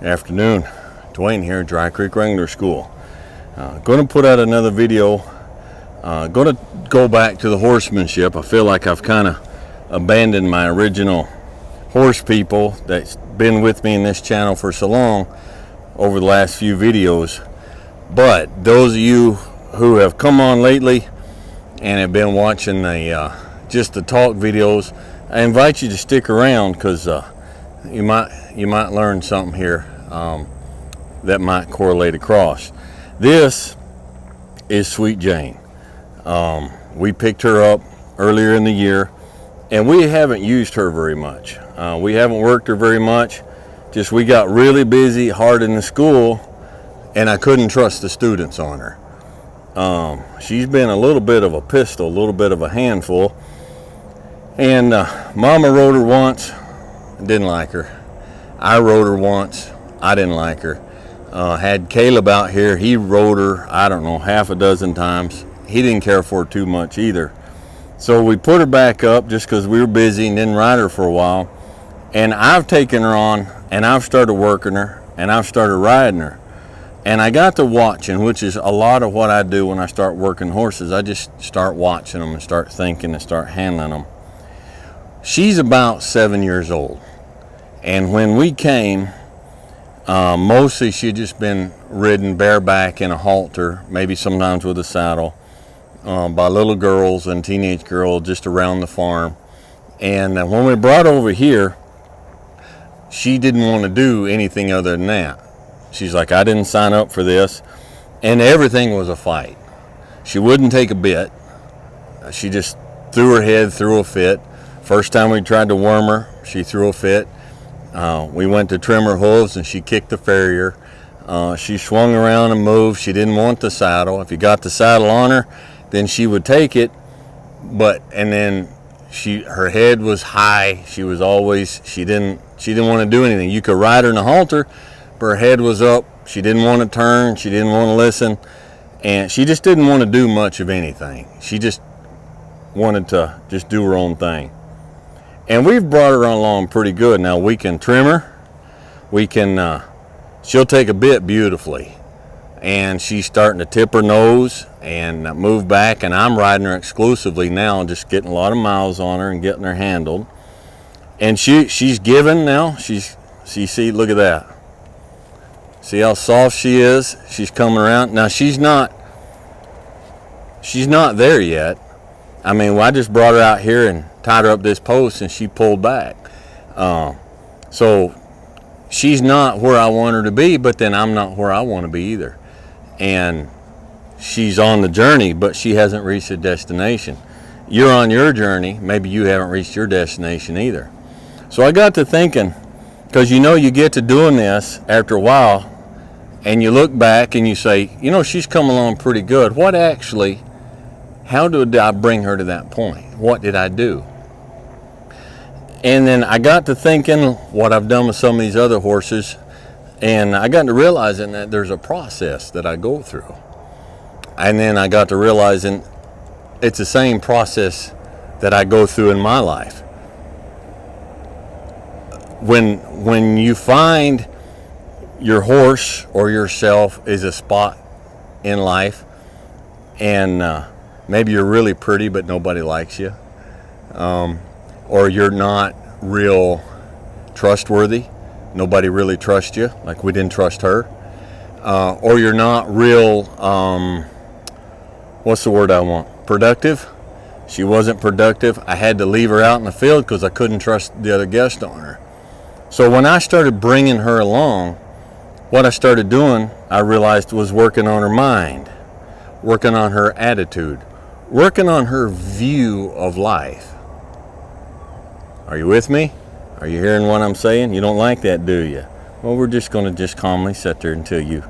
Afternoon, Dwayne here, Dry Creek Wrangler School. Going to put out another video. Going to go back to the horsemanship. I feel like I've kind of abandoned my original horse people that's been with me in this channel for so long over the last few videos. But those of you who have come on lately and have been watching the just the talk videos, I invite you to stick around because you might learn something here that might correlate across. This is Sweet Jane. We picked her up earlier in the year, and we haven't used her very much. We haven't worked her very much. Just we got really busy, hard in the school, and I couldn't trust the students on her. She's been a little bit of a pistol, a little bit of a handful. And Mama rode her once, didn't like her. I rode her once, I didn't like her. Had Caleb out here, he rode her, I don't know, half a dozen times. He didn't care for her too much either. So we put her back up just because we were busy and didn't ride her for a while. And I've taken her on, and I've started working her, and I've started riding her. And I got to watching, which is a lot of what I do when I start working horses. I just start watching them and start thinking and start handling them. She's about 7 years old. And when we came, mostly she'd just been ridden bareback in a halter, maybe sometimes with a saddle, by little girls and teenage girls just around the farm. And when we brought her over here, she didn't want to do anything other than that. She's like, I didn't sign up for this. And everything was a fight. She wouldn't take a bit. She just threw her head, threw a fit. First time we tried to worm her, she threw a fit. We went to trim her hooves and she kicked the farrier. She swung around and moved. She didn't want the saddle. If you got the saddle on her, then she would take it. And then her head was high. She didn't want to do anything. You could ride her in a halter, but her head was up. She didn't want to turn. She didn't want to listen. And she just didn't want to do much of anything. She just wanted to just do her own thing. And we've brought her along pretty good. Now we can trim her. She'll take a bit beautifully. And she's starting to tip her nose and move back. And I'm riding her exclusively now, just getting a lot of miles on her and getting her handled. And she's giving now. See, look at that. See how soft she is? She's coming around. Now she's not there yet. I mean, I just brought her out here and tied her up this post and she pulled back. So she's not where I want her to be, but then I'm not where I want to be either. And she's on the journey, but she hasn't reached her destination. You're on your journey. Maybe you haven't reached your destination either. So I got to thinking, because you get to doing this after a while, and you look back and you say, she's come along pretty good. How did I bring her to that point? What did I do? And then I got to thinking what I've done with some of these other horses, and I got to realizing that there's a process that I go through. And then I got to realizing it's the same process that I go through in my life. When you find your horse or yourself is a spot in life, and maybe you're really pretty but nobody likes you, or you're not real trustworthy, nobody really trusts you, like we didn't trust her, or you're not real, what's the word I want, productive. She wasn't productive. I had to leave her out in the field because I couldn't trust the other guest on her. So when I started bringing her along, what I started doing, I realized, was working on her mind, working on her attitude, working on her view of life. Are you with me? Are you hearing what I'm saying? You don't like that, do you? Well, we're just going to just calmly sit there until you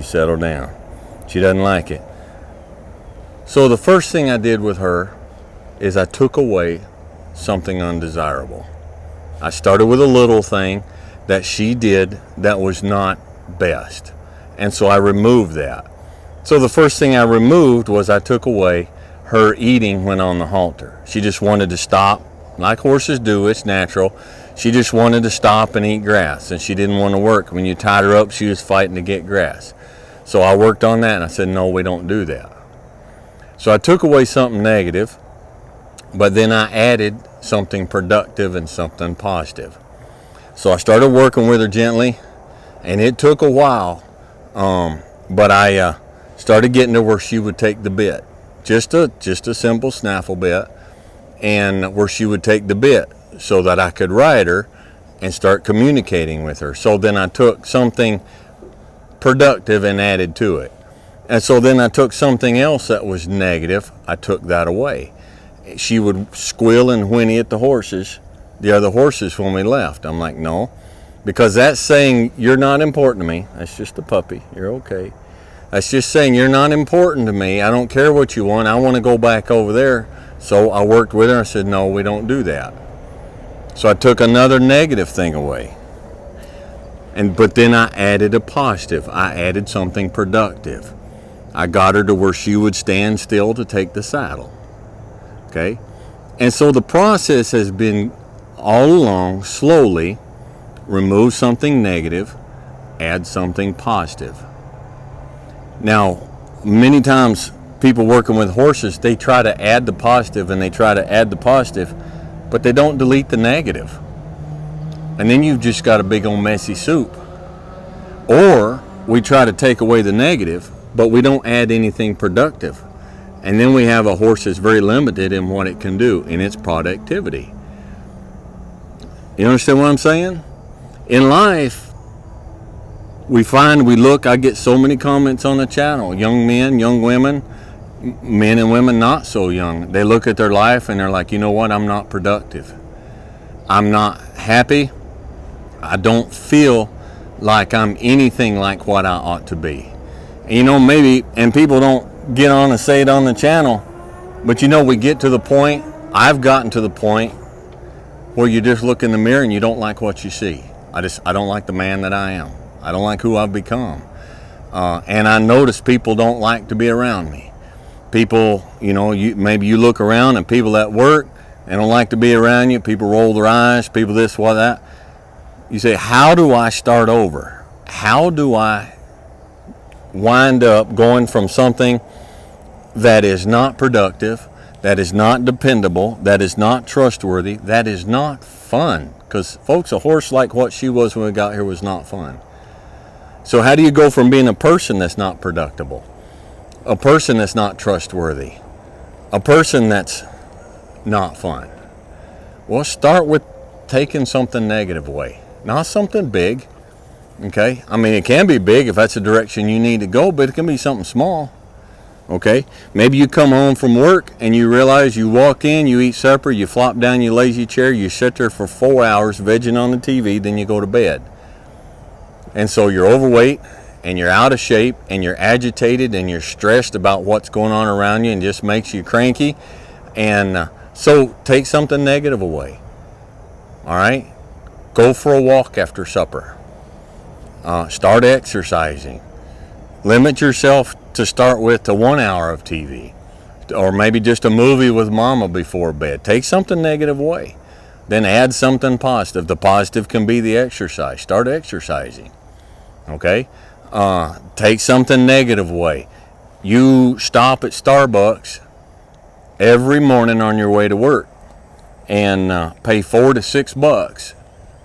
settle down. She doesn't like it. So the first thing I did with her is I took away something undesirable. I started with a little thing that she did that was not best. And so I removed that. So the first thing I removed was I took away her eating when on the halter. She just wanted to stop, like horses do, it's natural. She just wanted to stop and eat grass, and she didn't want to work. When you tied her up, she was fighting to get grass. So I worked on that, and I said, no, we don't do that. So I took away something negative, but then I added something productive and something positive. So I started working with her gently, and it took a while, but I started getting to where she would take the bit, just a simple snaffle bit, and where she would take the bit so that I could ride her and start communicating with her. So then I took something productive and added to it. And so then I took something else that was negative, I took that away. She would squeal and whinny at the other horses when we left. I'm like, no, because that's saying you're not important to me. That's just a puppy. You're okay. That's just saying you're not important to me. I don't care what you want. I want to go back over there. So I worked with her and said, no, we don't do that. So I took another negative thing away. But then I added a positive. I added something productive. I got her to where she would stand still to take the saddle. Okay? And so the process has been all along, slowly, remove something negative, add something positive. Now, many times people working with horses, they try to add the positive and they try to add the positive, but they don't delete the negative. And then you've just got a big old messy soup. Or we try to take away the negative, but we don't add anything productive. And then we have a horse that's very limited in what it can do in its productivity. You understand what I'm saying? In life, I get so many comments on the channel. Young men, young women, men and women not so young. They look at their life and they're like, you know what? I'm not productive. I'm not happy. I don't feel like I'm anything like what I ought to be. And maybe, and people don't get on and say it on the channel, but we get to the point, I've gotten to the point where you just look in the mirror and you don't like what you see. I don't like the man that I am. I don't like who I've become. And I notice people don't like to be around me. People, maybe you look around and people at work, they don't like to be around you. People roll their eyes, people this, what, that. You say, how do I start over? How do I wind up going from something that is not productive, that is not dependable, that is not trustworthy, that is not fun? Because, folks, a horse like what she was when we got here was not fun. So how do you go from being a person that's not productive, a person that's not trustworthy, a person that's not fun? Well, start with taking something negative away. Not something big, okay? I mean, it can be big if that's the direction you need to go, but it can be something small, okay? Maybe you come home from work and you realize you walk in, you eat supper, you flop down your lazy chair, you sit there for 4 hours vegging on the TV, then you go to bed. And so you're overweight and you're out of shape and you're agitated and you're stressed about what's going on around you and just makes you cranky. And so take something negative away, all right? Go for a walk after supper. Start exercising. Limit yourself to start with to 1 hour of TV, or maybe just a movie with mama before bed. Take something negative away. Then add something positive. The positive can be the exercise. Start exercising. Okay? Take something negative away. You stop at Starbucks every morning on your way to work and pay $4 to $6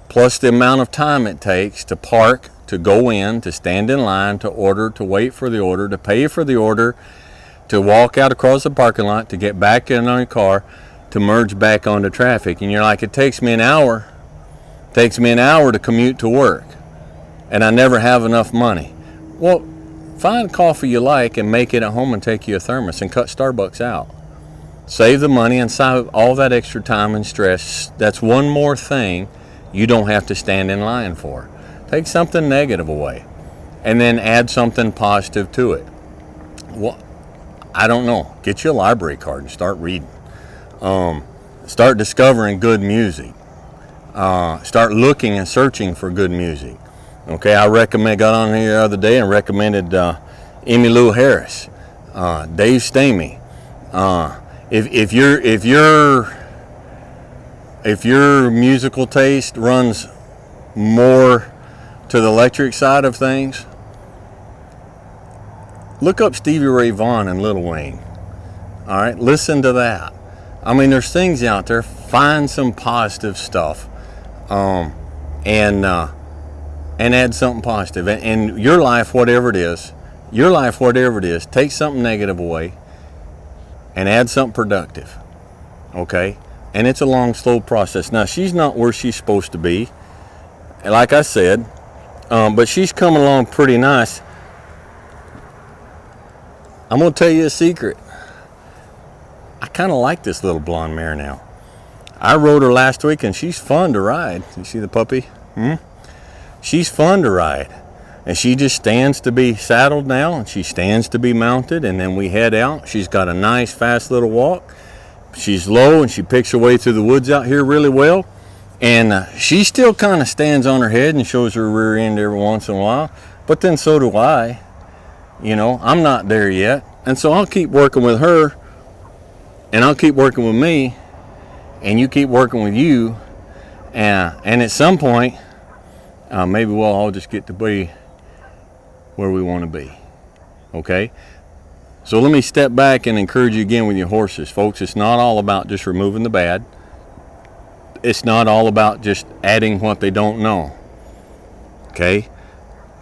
plus the amount of time it takes to park, to go in, to stand in line, to order, to wait for the order, to pay for the order, to walk out across the parking lot, to get back in your car, to merge back onto traffic. And you're like, it takes me an hour. It takes me an hour to commute to work, and I never have enough money. Well, find coffee you like and make it at home and take you a thermos and cut Starbucks out. Save the money and save all that extra time and stress. That's one more thing you don't have to stand in line for. Take something negative away and then add something positive to it. Well, I don't know. Get you a library card and start reading. Start discovering good music. Start looking and searching for good music. Okay, I got on here the other day and recommended Emmylou Harris, Dave Stamey. If you're if your musical taste runs more to the electric side of things, look up Stevie Ray Vaughan and Lil Wayne. All right, listen to that. I mean, there's things out there. Find some positive stuff, and add something positive. And your life, whatever it is, take something negative away and add something productive. Okay, and it's a long, slow process. Now, she's not where she's supposed to be, like I said, but she's coming along pretty nice. I'm gonna tell you a secret. I kind of like this little blonde mare now. I rode her last week, and she's fun to ride. You see the puppy? She's fun to ride, and she just stands to be saddled now, and she stands to be mounted, and then we head out. She's got a nice, fast little walk. She's low, and she picks her way through the woods out here really well, and she still kind of stands on her head and shows her rear end every once in a while, but then so do I. You know, I'm not there yet, and so I'll keep working with her, and I'll keep working with me, and you keep working with you, and at some point, maybe we'll all just get to be where we want to be. Okay? So let me step back and encourage you again with your horses. Folks, it's not all about just removing the bad. It's not all about just adding what they don't know. Okay?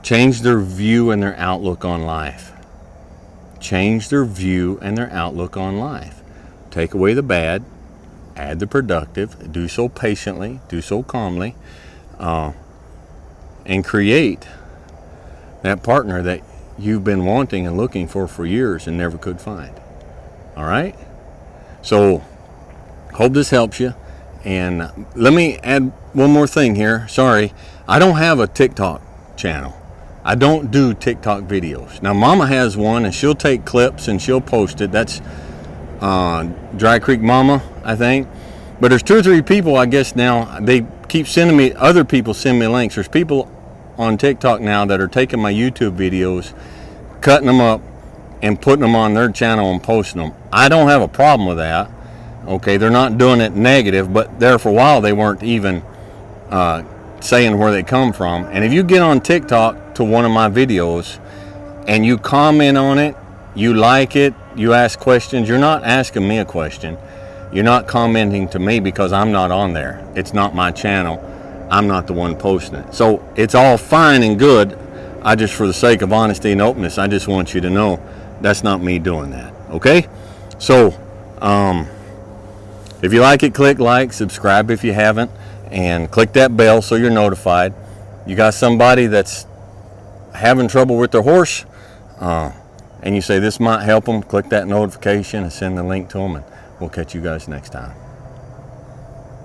Change their view and their outlook on life. Change their view and their outlook on life. Take away the bad, add the productive, do so patiently, do so calmly, and create that partner that you've been wanting and looking for years and never could find. All right? So, hope this helps you. And let me add one more thing here. Sorry, I don't have a TikTok channel. I don't do TikTok videos. Now, Mama has one, and she'll take clips and she'll post it. That's Dry Creek Mama, I think. But there's 2 or 3 people, I guess now, they keep sending me, other people send me links. There's people on TikTok now that are taking my YouTube videos, cutting them up, and putting them on their channel and posting them. I don't have a problem with that. Okay, they're not doing it negative, but there for a while they weren't even saying where they come from. And if you get on TikTok to one of my videos and you comment on it, you like it, you ask questions, you're not asking me a question. You're not commenting to me because I'm not on there. It's not my channel. I'm not the one posting it. So it's all fine and good. I just, for the sake of honesty and openness, I just want you to know that's not me doing that. Okay? So, if you like it, click like, subscribe if you haven't, and click that bell so you're notified. You got somebody that's having trouble with their horse, and you say this might help them, click that notification and send the link to them, and we'll catch you guys next time.